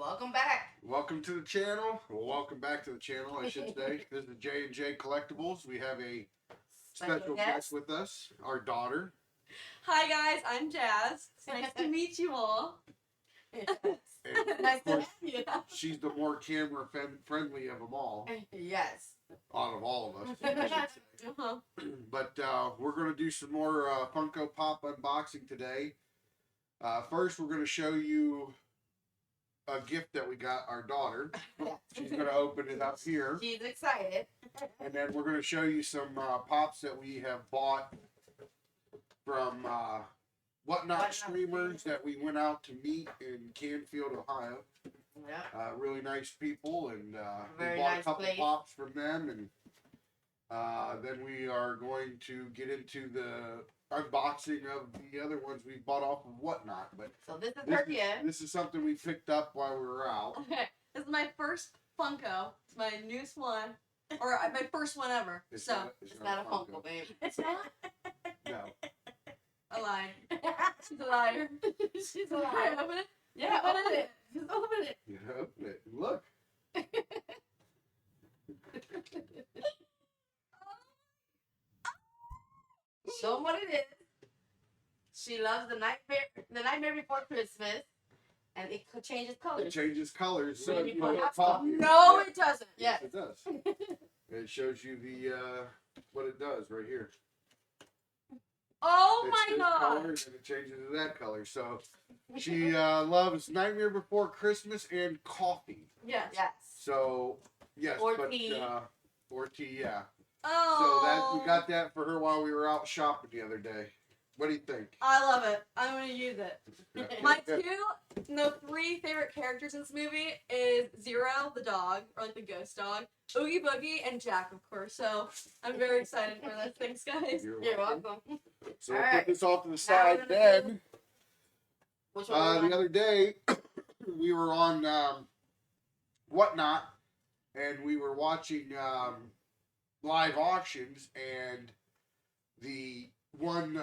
Welcome back. Welcome to the channel. Well, welcome back to the channel, I should say. This is J&J Collectibles. We have a special guest with us, our daughter. Hi guys, I'm Jazz. It's nice to meet you all. Nice to have you. She's the more camera friendly of them all. Yes. Out of all of us. I should say. But we're going to do some more Funko Pop unboxing today. First, we're going to show you a gift that we got our daughter. She's going to open it up here. She's excited. And then we're going to show you some pops that we have bought from Whatnot streamers that we went out to meet in Canfield, Ohio. Yeah. Really nice people, and we Very bought nice a couple place. pops from them, and then we are going to get into the unboxing of the other ones we bought off of Whatnot. But So this is her gift. this is something we picked up while we were out. Okay, this is my first Funko. It's my newest one, or my first one ever. It's So It's not a Funko, babe. it's not. No. I lied. She's a liar. She's a Can I liar. open it? Yeah, open it. Just open it. You open it. Look. Show them what it is. She loves the Nightmare Before Christmas, and it changes It colors. changes colors. So Maybe you know, perhaps pop- No, it doesn't. Yes. It does. It shows you the what it does right here. Oh It's my this god. color, and it changes to that color. So she loves Nightmare Before Christmas and coffee. Yes. Yes. So yes, Or but tea. or tea, yeah. Oh. So that we got that for her while we were out shopping the other day. What do you think? I love it. I'm gonna use it. Yeah. My three favorite characters in this movie is Zero, the dog, or like the ghost dog, Oogie Boogie, and Jack, of course. So I'm very excited for this. Thanks, guys. You're You're welcome. welcome. So All we'll right. put this off to the Now side. we're gonna Then Which one? the other day we were on Whatnot, and we were watching live auctions, and the one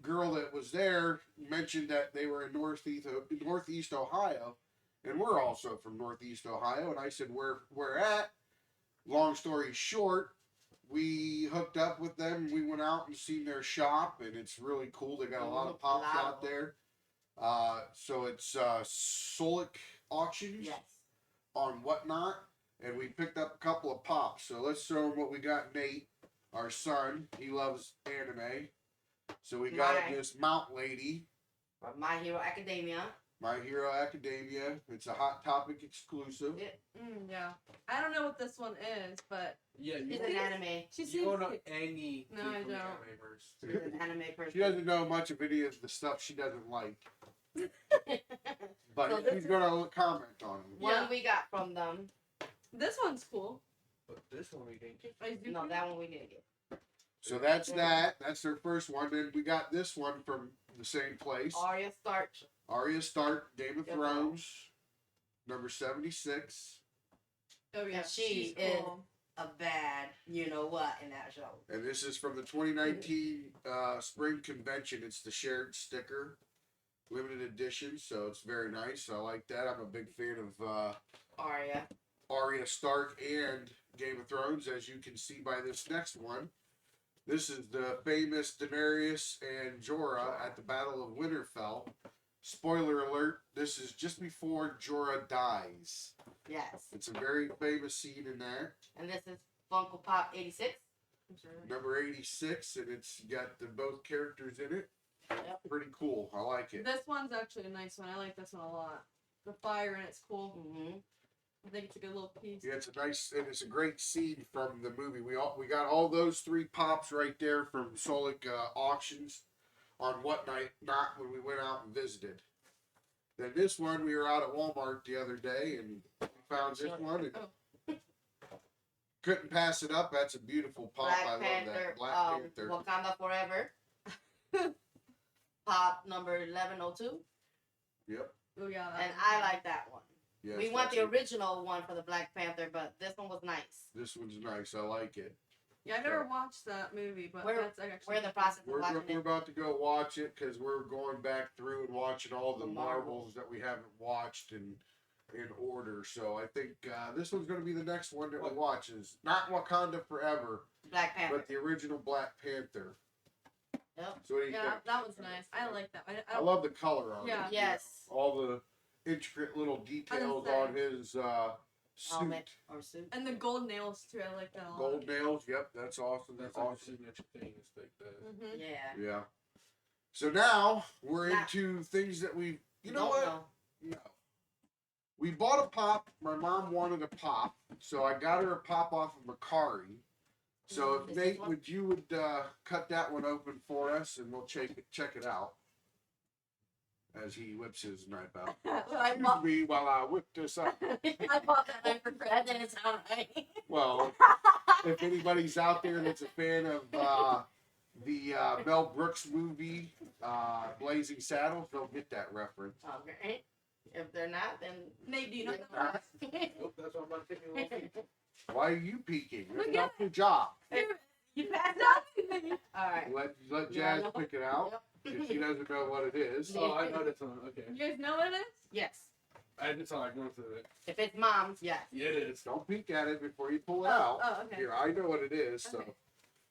girl that was there mentioned that they were in Northeast Ohio, and we're also from Northeast Ohio. And I said, "Where at?" Long story short, we hooked up with them. We went out and seen their shop, and it's really cool. They got a lot of pops Lot of out them. there. So it's Solic Auctions Yes. on Whatnot, and we picked up a couple of pops. So let's show them what we got. Nate, our son, he loves anime, so we got him Nice. this Mount Lady, From My Hero Academia. My Hero Academia. It's a Hot Topic exclusive. Yeah. I don't know what this one is, but Yeah, She's you, an anime. she you seems. don't know any No, I from the don't. animators. She's an anime person. She doesn't know much of any of the stuff she doesn't like, but So this she's gonna comment on them. One Yeah. we got from them. This one's cool. But this one we didn't get. No, that one we didn't get. So that's that. That's their first one. Then we got this one from the same place. Arya Stark. Arya Stark, Game of Good Thrones, number 76. Oh yeah, And she she's is- cool. A bad, you know what, in that show. And this is from the 2019 Spring Convention. It's the shared sticker, limited edition, so it's very nice. I like that. I'm a big fan of Arya. Arya Stark and Game of Thrones, as you can see by this next one. This is the famous Daenerys and Jorah at the Battle of Winterfell. Spoiler alert, this is just before Jorah dies. Yes. It's a very famous scene in there. And this is Funko Pop 86. I'm sure. Number 86, and it's got both characters in it. Yep. Pretty cool. I like it. This one's actually a nice one. I like this one a lot. The fire in it's cool. Mm-hmm. I think it's a good little piece. Yeah, it's a nice, and it's a great scene from the movie. We got all those three pops right there from Solic auctions on Whatnot, not when we went out and visited. Then this one, we were out at Walmart the other day, and we found this one, and Oh. couldn't pass it up. That's a beautiful pop. I Black love Panther. that. Black Panther. Wakanda Forever. Pop number 1102. Yep. Oh yeah. that And one's I cool. like that one. Yes, We want that's the it. original one for the Black Panther, but this one was nice. This one's nice. I like it. Yeah, I never watched that movie, but We're- that's actually. We're in the process of We're watching it. about to go watch it because we're going back through and watching all the The Marvels Marvels. that we haven't watched, and in order. So I think this one's going to be the next one that we watch. Is not Wakanda Forever, Black Panther. but the original Black Panther. Yep. So what do you Yeah, think? that was nice. I like that. I love the color on Yeah. it. Yes. All the intricate little details on his suit. Helmet or suit. And the gold nails too. I like that a lot. Gold nails. Yep, that's awesome. That's That's like a awesome. signature thing. It's like that. Mm-hmm. Yeah. Yeah. So now we're Now- into things that we. You know Don't what? know. No. We bought a pop. My mom wanted a pop, so I got her a pop off of Macari. So if Is Nate, this one? would cut that one open for us, and we'll check it out as he whips his knife out. I Excuse bought, me while I whip this up. I bought that knife for That Chris. didn't sound right. Well, if anybody's out there that's a fan of the Mel Brooks movie Blazing Saddles, they'll get that reference. Okay. If they're not, then Nate, do you know they're that? not. Nope, that's what I'm about to take a little peek. Why are you peeking? That's Look not at your job. You passed Stop it. it. All right. Let Yeah, I Jazz know. pick it out. If she doesn't know what it is. Oh, I know this one. Okay. You guys know what it is? Yes. I just saw it going through it. If it's mom's, yes. Yeah, it is. Don't peek at it before you pull it Oh, out. oh, okay. Here, I know what it is, so Okay.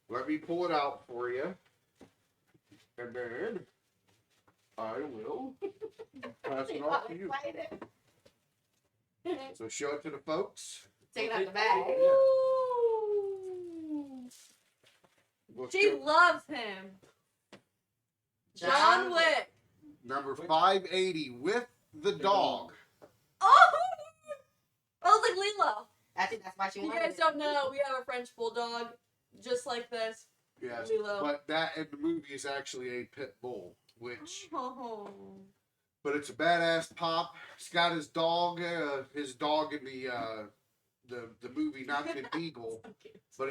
let me pull it out for you. And then I will pass it off to you. Excited. So show it to the folks. Take it out the bag. Ooh. We'll She show- loves him. John Wick. number 580 with the dog. Oh! I was like Lilo. I think that's why she If you wanted guys it. don't know, we have a French bulldog just like this. Yes, Lilo. but that in the movie is actually a pit bull, which, Oh. but it's a badass pop. He's got his dog in the movie, not the Eagle, but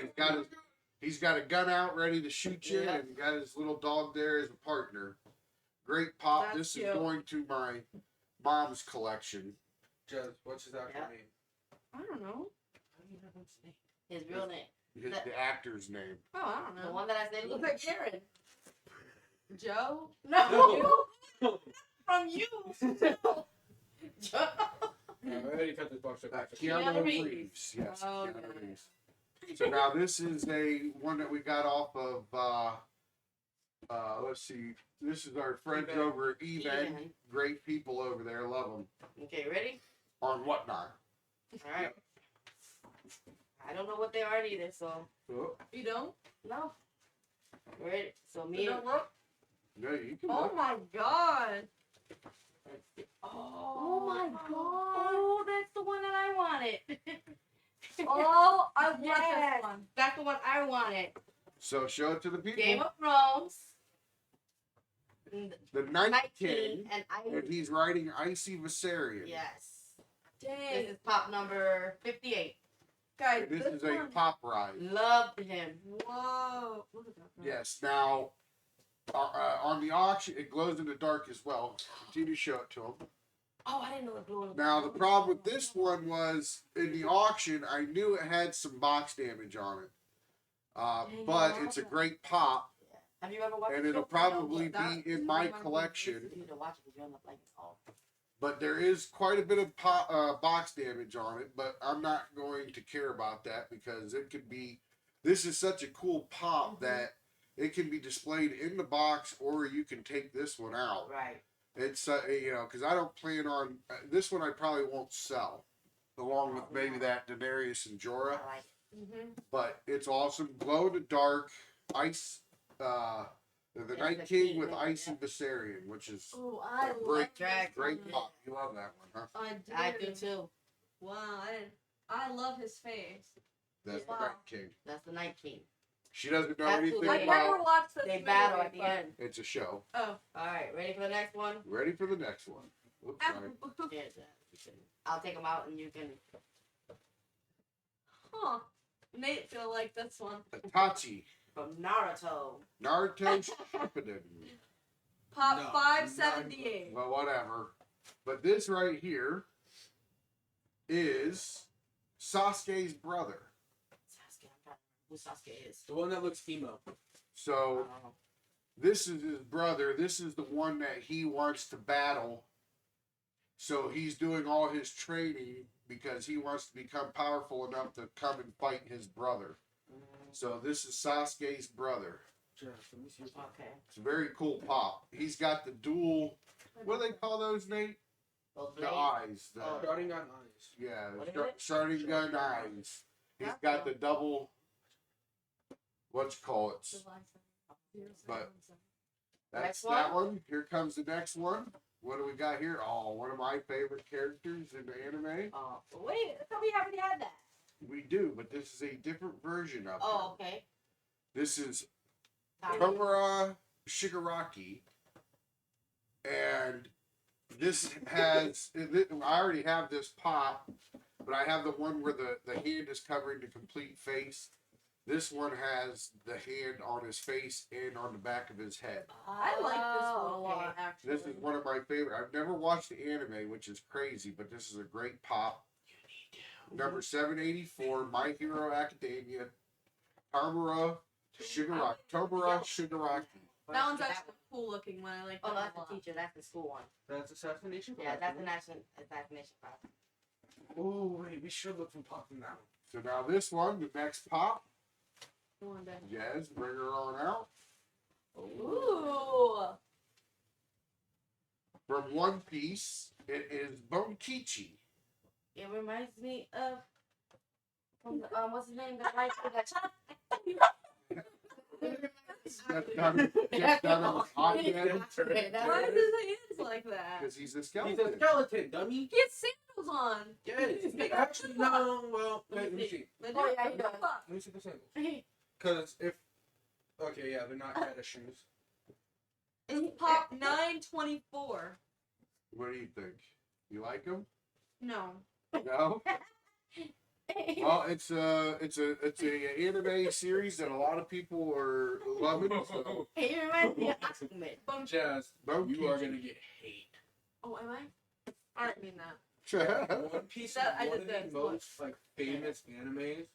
he's got a gun out ready to shoot you, Yeah. and got his little dog there as a partner. Great pop. That's This cute. is going to my mom's collection. Jazz, what's his actual Yeah. name? I don't know. His real name. The actor's name. Oh, I don't The know. one that I said looks like Aaron. Joe? No. From you. No. Joe. I already cut this box up. Keanu Keanu Reeves. Reeves. Yes, Oh, Keanu okay. Reeves. So now this is a one that we got off of. Let's see. This is our friends Even. over at Even. Even. Great people over there. Love them. Okay, ready? On Whatnot. All right. I don't know what they are either, so Oh, You don't? no. Ready? So You me and don't look? no, you can Oh look. my god. Oh my God. Oh, that's the one that I wanted. Oh, I want Yes. this one. That's the one I wanted. So show it to the people. Game of Thrones. The Night 19 King. and I. And he's riding Icy Viserion. Yes. Dang. This is pop number 58. Guys, And this is a one. pop ride. Loved him. Whoa. Look at that. Yes. Now, on the auction, it glows in the dark as well. Continue to show it to him. Oh, I didn't know it blew in the Now, the problem with this one was in the auction, I knew it had some box damage on it. Dang, But I it's a love great pop, Have you ever watched and the it'll show? probably that be in is my one of my collection. You need to watch it because you're on the like oh. But there is quite a bit of box damage on it, but I'm not going to care about that because it could be. This is such a cool pop that it can be displayed in the box, or you can take this one out. Right. It's because I don't plan on this one. I probably won't sell, along with maybe that Daenerys and I Jorah. like it. Mm-hmm. But it's awesome. Glow in the dark, ice. The It's Night the King king, with yeah. Icy Viserion, which is Oh, I Great love drag. this great one. pop. You love that one, huh? I I do too. Wow, I love his face. That's Wow. the Night King. That's the Night King. She doesn't know That's anything who I've they about. never watched this They movie, battle at the but- end. It's a show. Oh. All right, ready for the next one? Ready for the next one? Oops, sorry. Here's that. I'll take them out and you can. Huh. Nate feel like this one. Itachi, From Naruto. Naruto Shippuden. Pop No, 578. Well, whatever. But this right here is Sasuke's brother. Sasuke, I'm trying to remember who Sasuke is. The one that looks emo. So this is his brother. This is the one that he wants to battle So he's doing all his training because he wants to become powerful enough to come and fight his brother. So this is Sasuke's brother. Jeff, let me see. Okay. It's a very cool pop. He's got the dual. What do they call those, Nate? Those The blades. eyes. The, Oh. Starting on eyes. yeah, What is the it? starting gun eyes. He's got the double. What's call it? But that's Next that one. Here comes the next one. What do we got here? Oh, one of my favorite characters in the anime. Oh, wait, I thought we already had that. We do, but this is a different version of Oh, him. okay. This is Tommy. Tomura Shigaraki. And this has, I already have this pop, but I have the one where the hand is covering the complete face. This one has the hand on his face and on the back of his head. I like this one a Oh, lot, okay. actually. This is one of my favorite. I've never watched the anime, which is crazy, but this is a great pop. Number 784, My Hero Academia, Tomura Shigaraki. Tomura Shigaraki. That one's actually a cool looking one. I like that Oh, one that's a lot. the teacher. That's the school one. That's assassination. Yeah, that's the assassination class. Oh wait, we should look from popping that one. So now this one, the next pop. Come on, Dad. Yes, bring her on out. Ooh. From One Piece, it is Bonkichi. It reminds me of from the, what's his name? The light that Just done on his hot head Okay, that's Why it. does his hands like that? because he's a He's skeleton. a skeleton, dummy. He has sandals on. Yes. Actually, no. Well, wait, let me see. They Oh, do. yeah, he does. Let me see the sandals. Because if. Okay, yeah, they're not tennis shoes. It's pop 924. What do you think? You like him? No. No. Well, it's a anime series that a lot of people are loving. So. He reminds me of Ahmed. Jazz, Bonkichi. you are gonna get hate. Oh, am I? I didn't mean that. One Piece is That- I one did of that. the most like famous animes.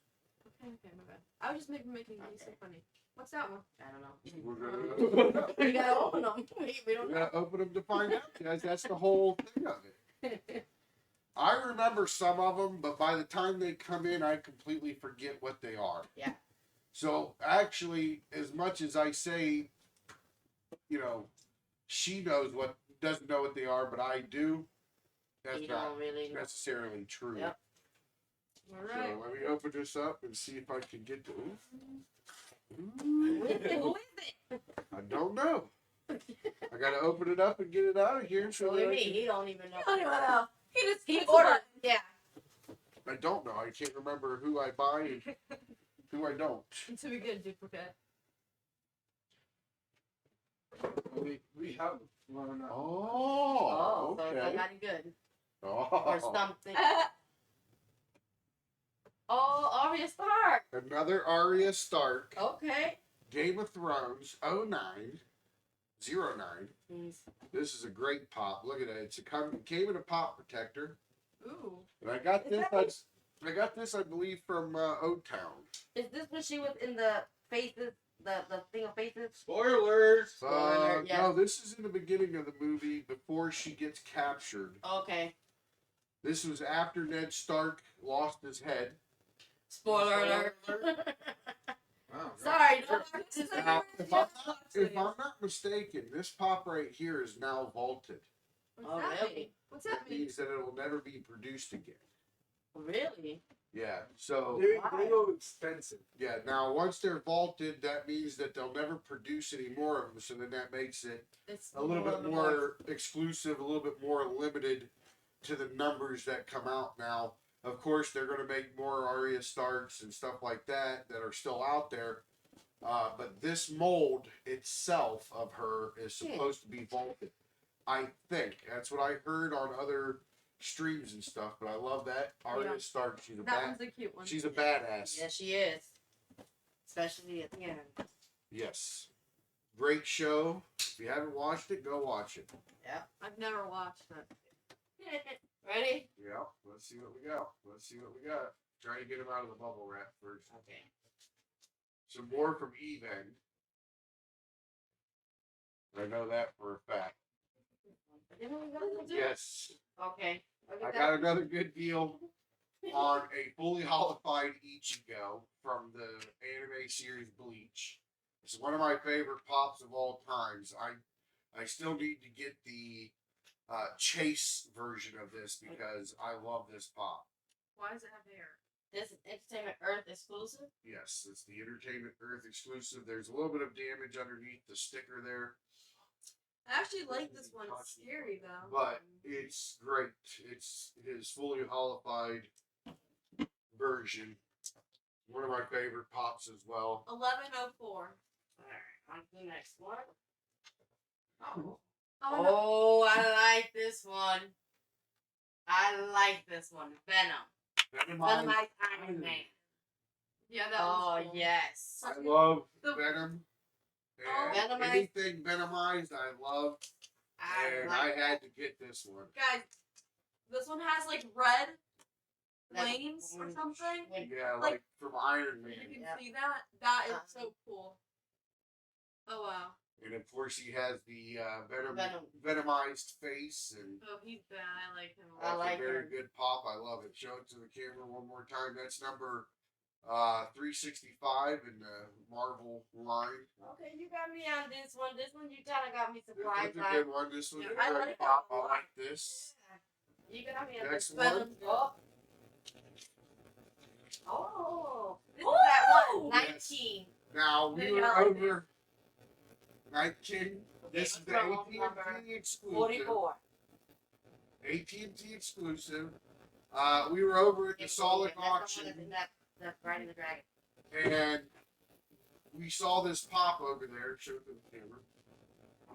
Okay, my bad. I was just making me so funny. What's that one? I don't know. We're gonna, We gotta open them. We don't we're know. gonna open them to find out, guys. That's the whole thing of it. I remember some of them, but by the time they come in, I completely forget what they are. Yeah. So actually, as much as I say, you know, she doesn't know what they are, but I do. That's You not don't really know. necessarily true. Yep. All So right. let me open this up and see if I can get to. Who is it? Who is it? I don't know. I gotta open it up and get it out of here. So What do that you I mean? can- He don't even know. I don't even know. He just He hits a ordered. button. Yeah. I don't know. I can't remember who I buy and who I don't. Until we get a duplicate. We have one. Oh, So okay. it's not good. Oh. Or something. Oh, Arya Stark. Another Arya Stark. Okay. Game of Thrones 09. He's- This is a great pop. Look at it. It came in a pop protector. Ooh. And I got Is this. that I got this, I believe, from Old Town. Is this when she was in the faces, the thing of faces? Spoilers. Spoiler, yes. No, this is in the beginning of the movie before she gets captured. Okay. This was after Ned Stark lost his head. Spoiler alert. Wow. Sorry. No, Now, if I'm not mistaken, this pop right here is now vaulted. What's Oh, that really? mean? What's that That mean? means that it'll never be produced again. Really? Yeah. So They go expensive. yeah. Now once they're vaulted, that means that they'll never produce any more of them. So then that makes it It's a little bit more exclusive, a little bit more limited to the numbers that come out now. Of course, they're going to make more Arya Starks and stuff like that that are still out there. But this mold itself of her is supposed to be vaulted. I think that's what I heard on other streams and stuff. But I love that Arya Yeah. Stark. She's a That one's a cute one. she's a badass. Yes, she is. Especially at the end. Yes. Great show. If you haven't watched it, go watch it. I've never watched it. Ready? Yeah. Let's see what we got. Let's see what we got. Try to get him out of the bubble wrap first. Okay. Some more from Even. I know that for a fact. Didn't we go to the- Yes. Okay. Look I at got that. another good deal on a fully holified Ichigo from the anime series Bleach. It's one of my favorite pops of all times. I still need to get the chase version of this because I love this pop. Why does it have hair? This is Entertainment Earth exclusive. Yes, it's the Entertainment Earth exclusive. There's a little bit of damage underneath the sticker there, I actually like this one. It's scary though. but it's great. It's his fully holified version. One of my favorite pops as well. 1104. Alright, on to the next one. Oh. Oh, I like this one. I like this one. Venom. Venomized Iron Man. Yeah, that Oh, was cool. yes. I love The- Venom. Oh. And Venomized. anything Venomized, I love. And I like had to get this one. Guys, this one has like red that. flames or something. Yeah, Like- like from Iron You Man. can Yeah. see that. That is so cool. Oh wow. And of course, he has the Venom. venomized face, and Oh, he's bad. I like him a that's lot. like a very him. good pop. I love it. Show it to the camera one more time. That's number 365 in the Marvel line. Okay, you got me on this one. This one you kind of got me This surprised. one's a good one. This one's Yeah, a I great like pop. that I one. like this. You got me on Next this one. Venom. Oh, this is Ooh! that one. Yes. 19. Now we Yeah, were I like over 19. This is the From AT&T number exclusive. 44. AT&T exclusive. We were over at the Solid That's the one auction, that's riding the dragon. and we saw this pop over there. Show it to the camera.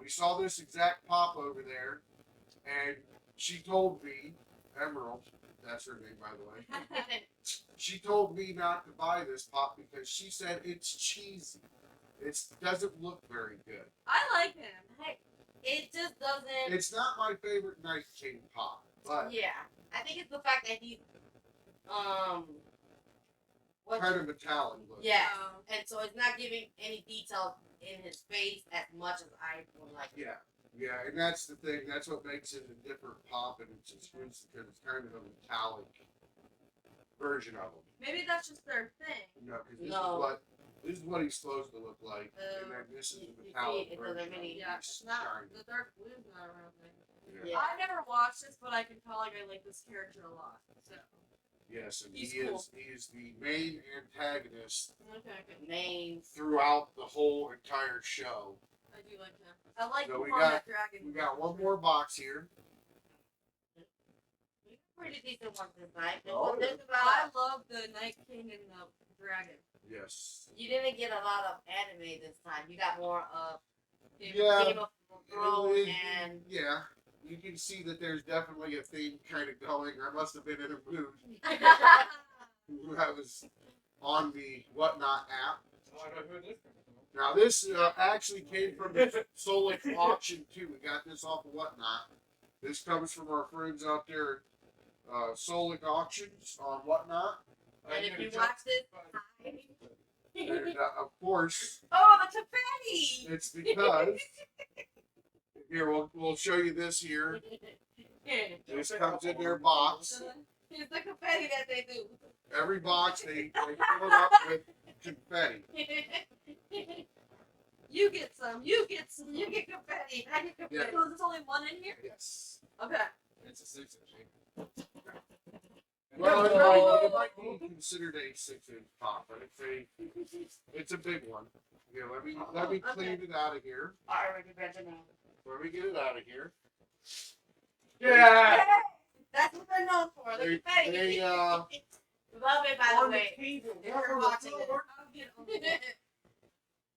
We saw this exact pop over there, and she told me, Emerald, that's her name by the way, she told me not to buy this pop because she said it's cheesy. It doesn't look very good. I like him. Hey, it just doesn't. It's not my favorite Night King pop, but Yeah, I think it's the fact that he's what? kind of metallic look. Yeah, Um, and so it's not giving any detail in his face as much as I would like. Yeah, yeah, and that's the thing. That's what makes it a different pop, and it's exclusive because it's kind of a metallic version of him. maybe that's just their thing. You know, because No. this is what he's supposed to look like, and then this is You the see, metallic it version. doesn't of really- him. Yeah, He's it's not shiny. the dark blue's not around me. Yeah. Yeah. I've never watched this, but I can tell like I like this character a lot. So Yes, and He's he cool. is the main antagonist okay, Names. throughout the whole entire show. I do like him. I like So him we on got- that dragon. We got one more box here. Pretty decent ones this night. Oh, There's I about love the Night King and the dragon. Yes. you didn't get a lot of anime this time. You got more of Yeah. Game of Thrones It- and yeah, you can see that there's definitely a theme kind of going. I must have been in a mood. I was on the Whatnot app. Oh, I know who this comes from. Now this actually came from the Solic auction too. We got this off of Whatnot. This comes from our friends out there at Solic auctions on Whatnot. and if you watch this, And of course, oh, the confetti. it's because here we'll show you this here. This comes in their box. It's the confetti that they do. Every box they fill it up with confetti. You get some. You get some. You get confetti. I get confetti. Yeah. So is this only one in here? Yes. Okay. It's a 6-inch. Well, No. it might be considered a 6-inch pop, but it's a big one. Yeah, let me clean it out of here. I already read the name. Let me get it out of here. Yeah. That's what they're known for. The confetti. They Love it, by the on the way. table. If you're watching it. I'll get on it.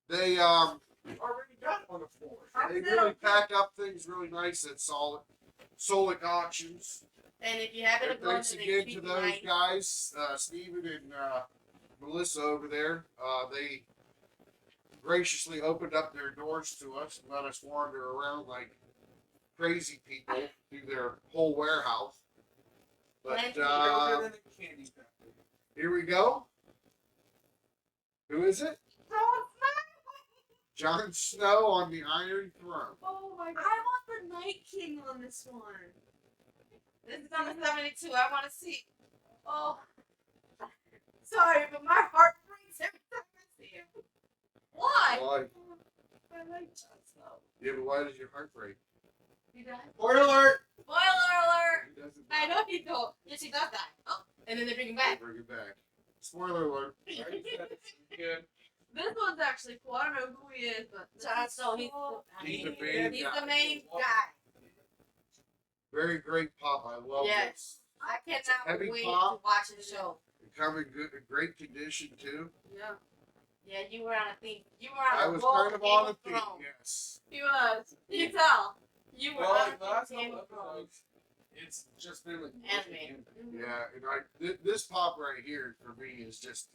They Already got it on the floor. they really pack up things really nice at Solic auctions. And if you happen to And go thanks into again the to creepy those night, guys, Steven and Melissa over there. They graciously opened up their doors to us and let us wander around like crazy people through their whole warehouse. But Plenty. Bigger than a candy factory. here we go. Who is it? oh, Jon Snow on the Iron Throne. oh my I god. want the Night King on this one. This is number 72. I want to see. Oh, sorry, but my heart breaks every time I see him. Why? Why? I like Jon Snow. Yeah, but why does your heart break? He died. Spoiler alert! Spoiler alert! He doesn't I die. know he don't. Yes, he does die. Oh, and then they bring him back. Bring it back. Spoiler alert. Good. This one's actually cool. I don't know who he is, but Jon Snow, he's He's the the main he's guy. the main guy. Very great pop. I love Yes. this. I cannot Heavy wait pop. to watch the show. Come in good, great condition too. yeah, Yeah, you were on a thing. You were on I a was roll kind of Game on a of thing. Thrones. Yes. he was. You can tell. You were Well, on like the a last Game couple of Thrones. episodes, it's just been like Animated. Yeah, and this pop right here for me is just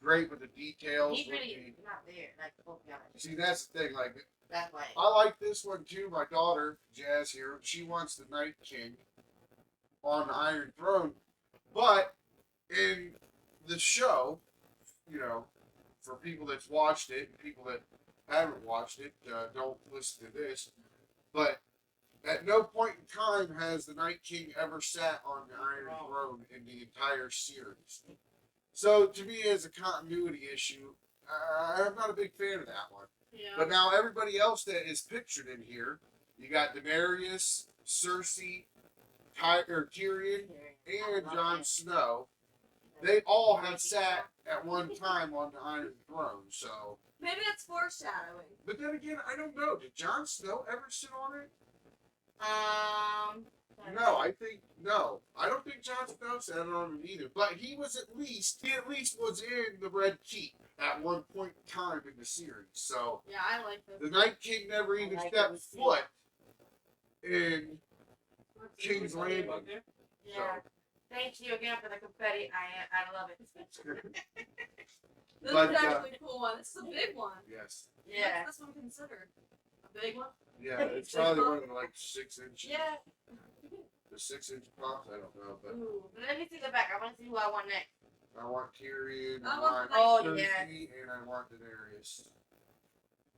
great with the details. He's with really not there. Like, oh god. see, that's the thing. Like, That's why. I like this one too. My daughter, Jazz here, she wants the Night King on the Iron Throne. But in the show, you know, for people that's watched it and people that haven't watched it, don't listen to this. But at no point in time has the Night King ever sat on the Iron Throne in the entire series. So to me, as a continuity issue, I'm not a big fan of that one. Yeah. But now everybody else that is pictured in here, you got Daenerys, Cersei, Tyrion, and Jon Snow. They all have sat at one time on the Iron Throne. So, Maybe that's foreshadowing. but then again, I don't know. Did Jon Snow ever sit on it? No, I don't think Jon Snow sat on it either. But he at least was in the Red Keep at one point in time in the series. So Yeah, I like this. the Night King never even like stepped this. foot in King's Landing. Yeah. Thank you again for the confetti. I love it. This But, is actually a cool one. This is a big one. Yes. Yeah. What's this one considered? A big one? Yeah, it's probably one of the like 6 inches. Yeah. The 6-inch pops, I don't know, but Ooh. Let me see the back. I want to see who I want next. I want Tyrion, I I want want Oh, Cersei, yeah. and I want Daenerys.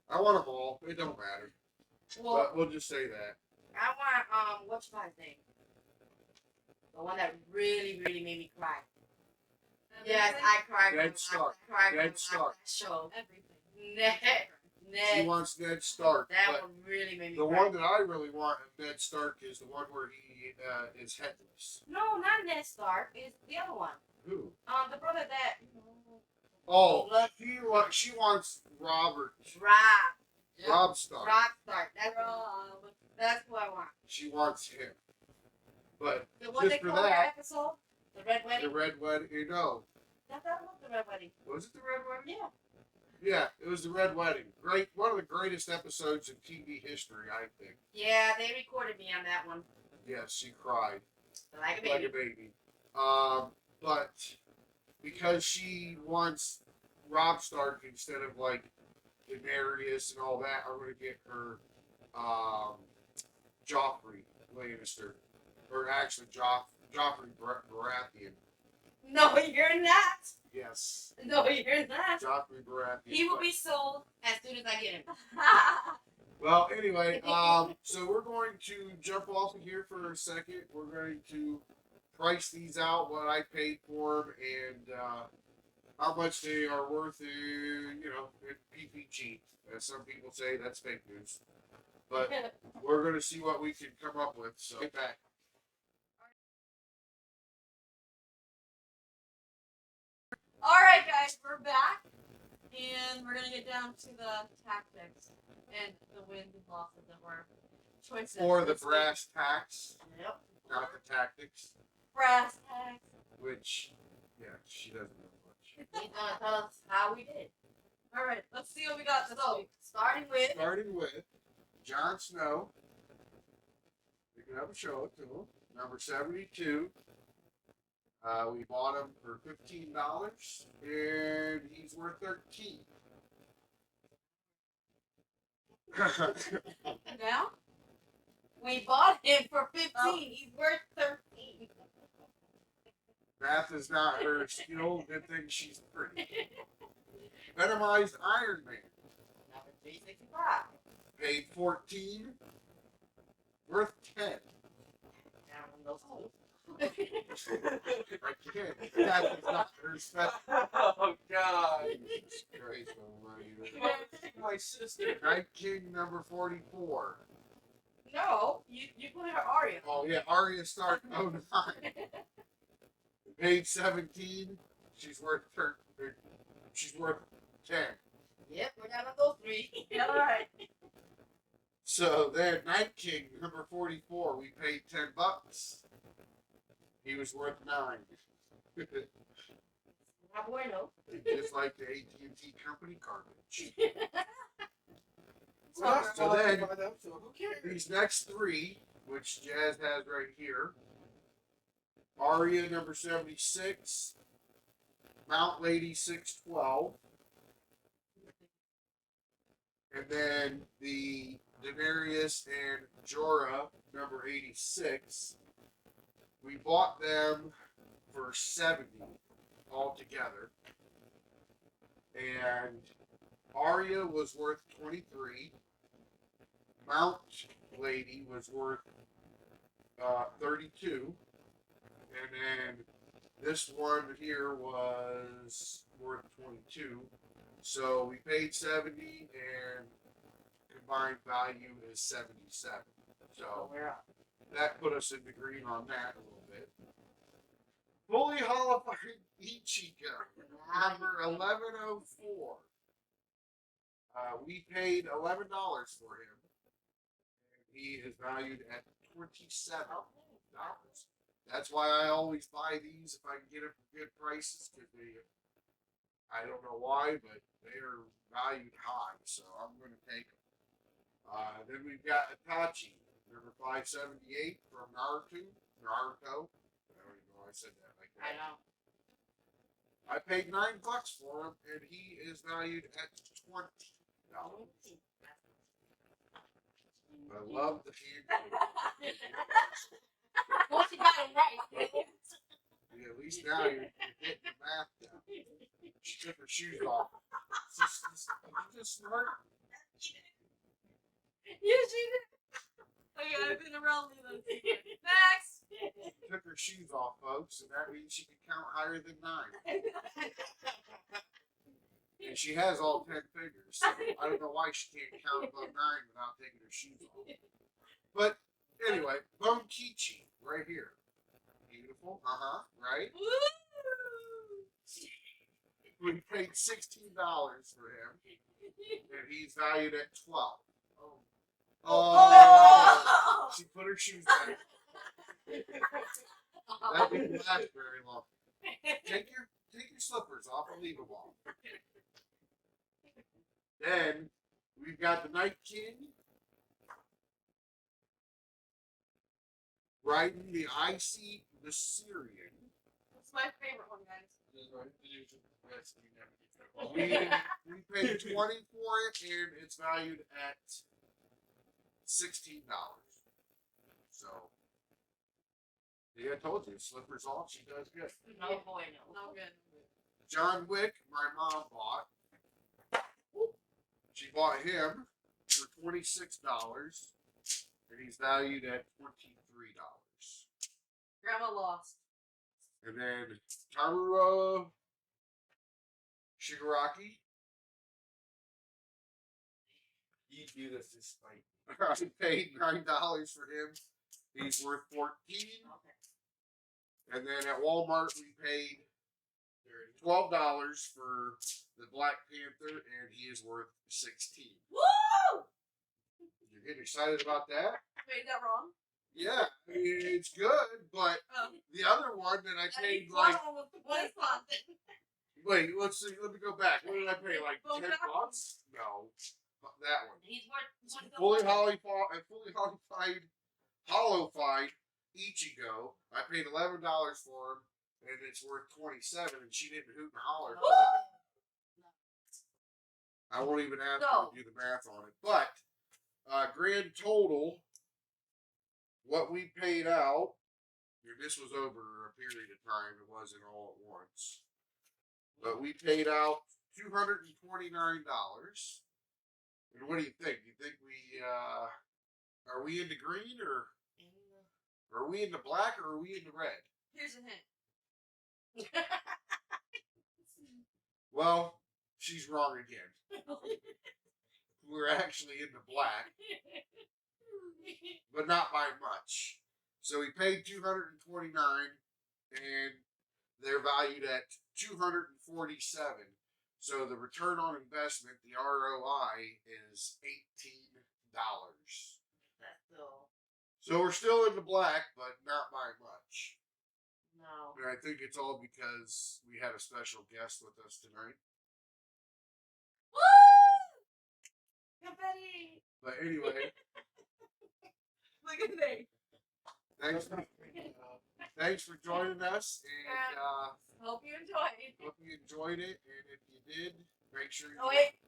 I want them all. It don't matter. Well, But we'll just say that. I want what's my name? The one that really, really made me cry. Yes, I cried. Ned Stark. I cried when I Ned watched Stark. that show. Everything. She Ned. wants Ned Stark. That But one really made me the cry. one that I really want of Ned Stark is the one where he is headless. No, not Ned Stark. It's the other one. Who? The brother that. Oh, Look. she wants Robert. Rob Stark. Rob Stark. Rob. That's who I want. She wants him. But The one just they for called that that, episode? The Red the Wedding? Red Wedding. No, That was the Red Wedding. was it the Red Wedding? Yeah. Yeah, it was the Red Wedding. Great, one of the greatest episodes in TV history, I think. Yeah, they recorded me on that one. Yes, she cried Like a like baby. a baby. But because she wants Rob Stark instead of like Daenerys and all that, I'm gonna get her Joffrey Lannister, or actually Joffrey Baratheon. No, you're not. Yes, No, you're not. Joffrey Baratheon. He will be sold as soon as I get him. Well, anyway, so we're going to jump off of here for a second. We're going to price these out, what I paid for them, and how much they are worth in, in PPG. As some people say, that's fake news. But we're going to see what we can come up with. So get back. Alright, guys, we're back. And we're going to get down to the tactics and the wins and losses of our choices. Or the this brass tacks, Yep. not the tactics, week. Brass tacks. which, yeah, she doesn't know much. He's gonna tell us how we did. Alright, let's see what we got this So, week. starting with Starting with Jon Snow. You can have a show it to him. Number 72. We bought him for $15, and he's worth $13. Now? we bought him for 15. He's worth 13. Math is not her skill. Good thing she's pretty. Venomized Iron Man. Number 365. Paid $14. Worth $10. Down the those two. I can't. That is not respect. Oh God. Christ almighty. My sister. Night King number 44. No, you put her Aria. Oh yeah, Arya Stark 09. Page 17. She's worth 13. She's worth 10. Yep, we're down to those three. All right. So then, Night King number 44. We paid $10. He was worth 9. Not bueno. Just like the AT&T company garbage. Well, So then, by them, so who cares? these next three, which Jazz has right here, Arya number 76, Mount Lady 612, and then the Daenerys and Jorah number 86. We bought them for 70 altogether, and Arya was worth 23. Mount Lady was worth 32, and then this one here was worth 22. So we paid 70, and combined value is 77. So we're up. that put us in the green on that a little bit. Fully holified Ichigo, number 1104. We paid $11 for him. He is valued at $27. That's why I always buy these if I can get them for good prices, because I don't know why, but they are valued high, so I'm going to take them. Then we've got Itachi, number 578 from Naruto. I don't even know why I said that like I that. know. I paid $9 for him, and he is valued at $20. I love the hand. Well, she got it right. Yeah, at least now you're getting the math down. She took her shoes off. Are you just smart? You cheated. Okay, I've been around those. Next. Took her shoes off, folks, and that means she can count higher than 9. And she has all 10 fingers, so I don't know why she can't count above 9 without taking her shoes off. But anyway, Bonkichi, right here. Beautiful, right? Woo! We paid $16 for him, and he's valued at 12. Oh, she put her shoes back. That didn't last very long. Take your slippers off and leave them off. Then we've got the Night King riding the icy Syrian. It's my favorite one, guys. We paid 20 for it, and it's valued at $16. So, yeah, I told you, slippers off, she does good. No boy, no. No good. John Wick, my mom bought. She bought him for $26, and he's valued at $23. Grandma lost. And then Tamura Shigaraki. You do this to spite. I paid $9 for him. He's worth $14. And then at Walmart we paid $12 for the Black Panther, and he is worth $16. Woo! You're getting excited about that? Wait, is that wrong? Yeah, I mean, it's good, but the other one that I paid like, What is that? wait, let's see, let me go back. What did I pay? Like $10? No, that one. He's worth Fully hollow-fied Ichigo. I paid $11 for him, and it's worth $27. And she didn't hoot and holler. I won't even ask her to do the math on it. But grand total, what we paid out, and this was over a period of time. It wasn't all at once. But we paid out $229. And what do you think? Do you think we are we in the green or Are we in the black or are we in the red? Here's a hint. Well, she's wrong again. We're actually in the black, but not by much. So we paid $229, and they're valued at $247. So the return on investment, the ROI, is $18. That's still So we're still in the black, but not by much. no. And I think it's all because we had a special guest with us tonight. Woo! Confetti. But anyway, Look at me. thanks for joining us, and Hope you enjoyed. hope you enjoyed it. And if you did, make sure you. Oh wait,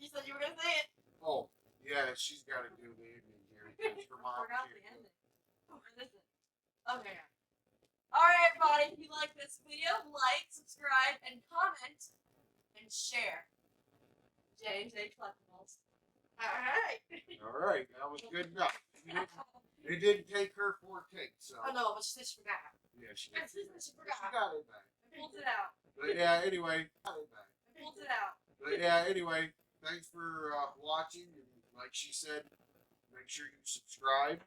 you said you were gonna say it. Oh, yeah, she's got to do the ending here. Because her I mom forgot can't the do it. ending. Oh, listen. Okay. Alright, everybody. If you like this video, like, subscribe, and comment, and share. J&J Collectibles. Alright. All right, that was good enough. It didn't take her 4 takes, so Oh no, but she said she forgot. yeah, she She she forgot. got it back. I pulled it out. But yeah, anyway, got it back. I pulled it out. But yeah, anyway, thanks for watching. And like she said, make sure you subscribe,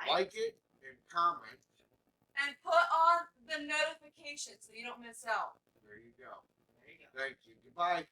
like it, and comment. And put on the notifications so you don't miss out. There you go. There you go. Thank you. Goodbye.